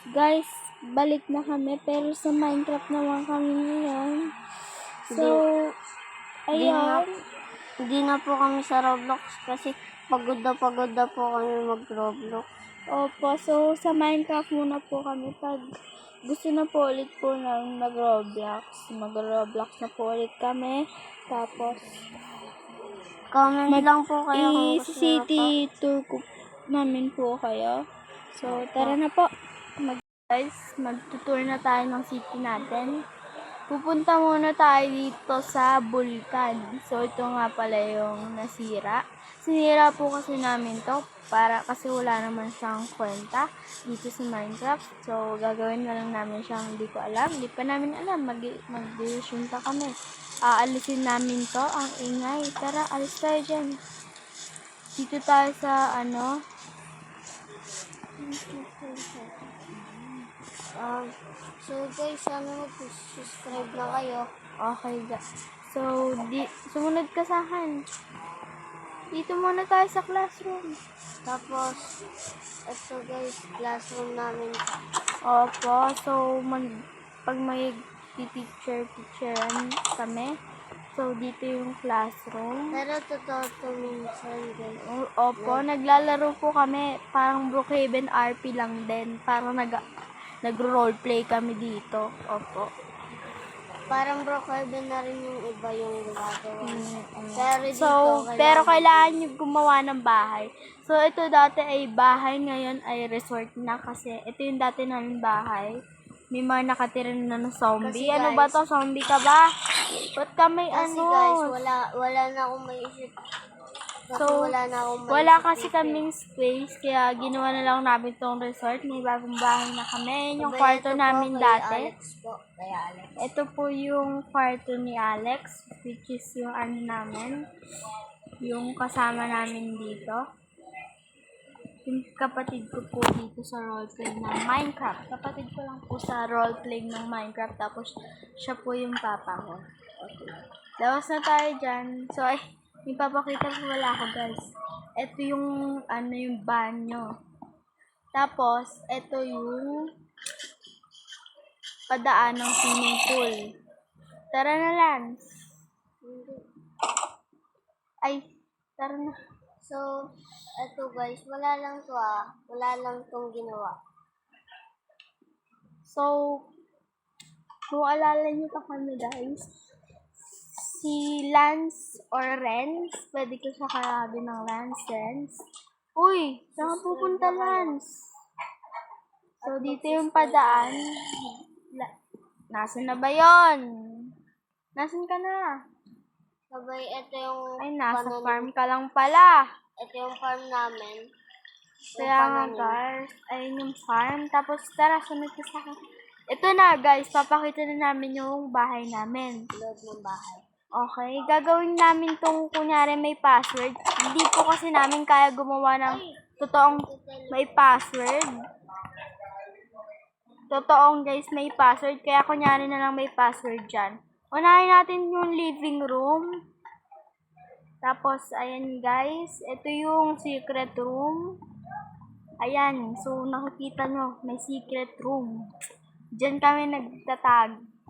Guys, balik na kami pero sa Minecraft naman kami ngayon. So, ayun. Hindi na po kami sa Roblox kasi pagod na po kami mag-Roblox. Opo, so sa Minecraft muna po kami. Pag gusto na po ulit po ng mag-Roblox na po ulit kami. Tapos, Comment lang po kayo kung gusto niyo po. city tour ko namin po kayo. So, tara na po. Guys, magtutour na tayo ng city natin. Pupunta muna tayo dito sa Bulkan. So, ito nga pala yung nasira. Sinira po kasi namin to kasi wala naman siyang kwenta dito sa Minecraft. So, gagawin na lang namin siyang hindi ko alam. Hindi pa namin alam. Mag-decision pa kami. Aalisin namin to. Ang ingay. Tara, alis tayo dyan. Dito tayo sa So guys, sana mag-subscribe na kayo. Okay, so, sumunod ka sa akin. Dito muna tayo sa classroom. Tapos, ito guys, classroom namin. Opo, so, pag may teacheran kami, so, dito yung classroom. Pero totoo to minsan guys. Opo, naglalaro po kami. Parang Brookhaven RP lang din. Parang nag-roleplay kami dito. Opo. Parang Brookhaven na rin yung iba yung gumagawa. Pero dito, So, pero kailangan nyo gumawa ng bahay. So, ito dati ay bahay, ngayon ay resort na kasi ito yung dati namin bahay. May mga nakatira na ng zombie. Kasi Ano guys, ba to? Zombie ka ba? Ba't ka may kasi ano? guys, wala na akong maisip. Kasi So, wala na akong maisip. wala kasi kaming space, kaya ginawa na lang namin tong resort. May bagong bahay na kami. Ayan yung kwarto namin dati. Ito po yung kwarto ni Alex, which is yung namin, yung kasama namin dito. Yung kapatid ko po dito sa roleplay ng Minecraft. Kapatid ko lang po sa roleplay ng Minecraft, tapos siya po yung papa ko. Okay. Lawas na tayo dyan. So, may papakita po wala ako guys. Ito yung, yung banyo. Tapos, ito yung padaan ng swimming pool. Tara na, Lance. Ay, tara na. So, eto guys, wala lang to Wala lang tong ginawa. So, kung alala nyo pa kami guys, si Lance or Renz, pwede ko siya karabin ng Renz. Uy, saan ka pupunta, Lance? So, dito yung padaan. Nasaan na ba yun? Nasaan ka na? Sabay, ito yung Ay, nasa farm ka lang pala. Ito yung farm namin. Kaya nga guys, ayun yung farm. Tapos tara, sunod ka sa akin. Ito na guys, papakita na namin yung bahay namin. Loob ng bahay. Okay, gagawin namin tong kunyari may password. Hindi po kasi namin kaya gumawa ng totoong may password. Totoong guys, may password. Kaya kunyari na lang may password dyan. Unahin natin yung living room. Tapos, ayan guys, ito yung secret room. Ayan, so nakikita nyo, may secret room. Diyan kami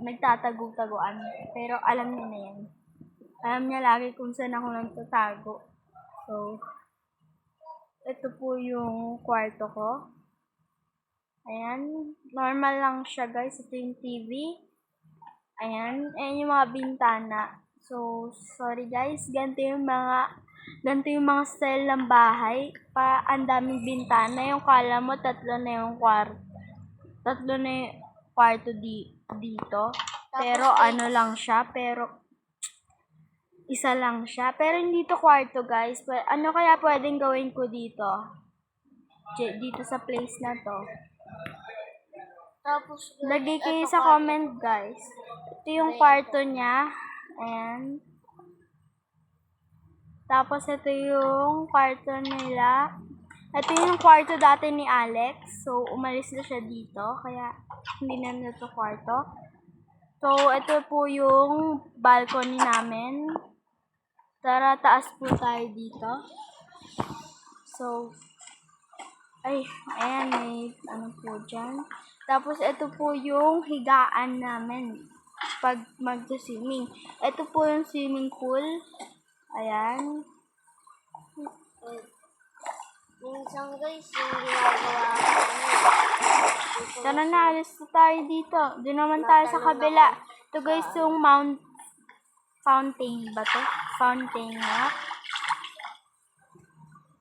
nagtatago-taguan. Pero alam niya na yan. Alam niya lagi kung saan ako nagtatago. So, ito po yung kwarto ko. Ayan, normal lang siya guys. Ito yung TV. Ayan, ayan yung mga bintana. So, sorry guys, ganito yung mga style ng bahay. Ang daming bintana. Yung kala mo, tatlo na yung kwarto dito. Pero ano lang siya, isa lang siya. Pero hindi to kwarto guys. Ano kaya pwedeng gawin ko dito? Dito sa place na to. Tapos, Lagay kayo sa comment guys. Ito yung kwarto niya. Ayan. Tapos, ito yung kwarto nila. Ito yung kwarto dati ni Alex. So, umalis na siya dito. Kaya, hindi na ito kwarto. So, ito po yung balcony namin. Tara, taas po tayo dito. So, ayan, may po dyan. Tapos, ito po yung higaan namin pag mag-swimming. Ito po yung swimming pool. Ayan. Minsan guys, yung ginagawa ko Tara na, alis na tayo dito. Doon naman tayo sa kabila. Ito guys, yung fountain ba to? Fountain nga.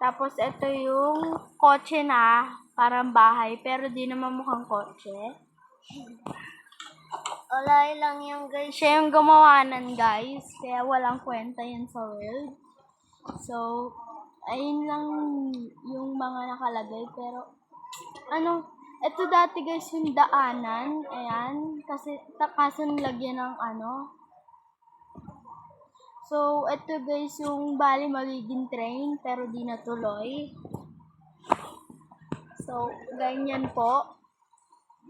Tapos, ito yung kotse na, parang bahay, pero di naman mukhang kotse. Alay lang yan guys. Siya yung gumawa nun, guys, kaya walang kwenta yan sa world. So, ayun lang yung mga nakalagay, pero, ito dati guys yung daanan, ayan, kasi kaso nilagyan ng So, ito guys yung bali magiging train, pero di natuloy. So, ganyan po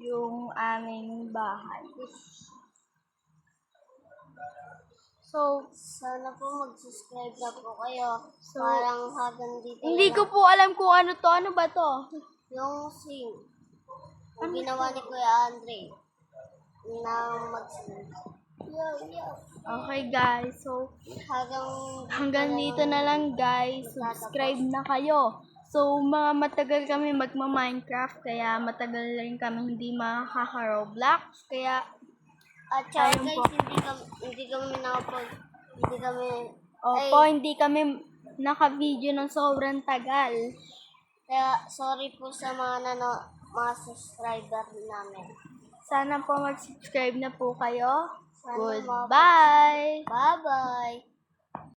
yung aming bahay. So, Sana po mag-subscribe na po kayo. So, Parang hanggang dito hindi na ko po alam kung ano to. Ano ba to? yung swing. Yung ginawa ni Kuya Andre na mag-swing. Okay guys, so Hanggang hanggang dito na lang guys. Subscribe na kayo. So, mga matagal kami magma-Minecraft, kaya matagal rin kami hindi makaka-Roblox. Kaya, at saka ayun guys, po. hindi kami hindi kami naka-video ng sobrang tagal. kaya sorry po sa mga subscriber namin. Sana po mag-subscribe na po kayo. Sana Goodbye! Bye-bye!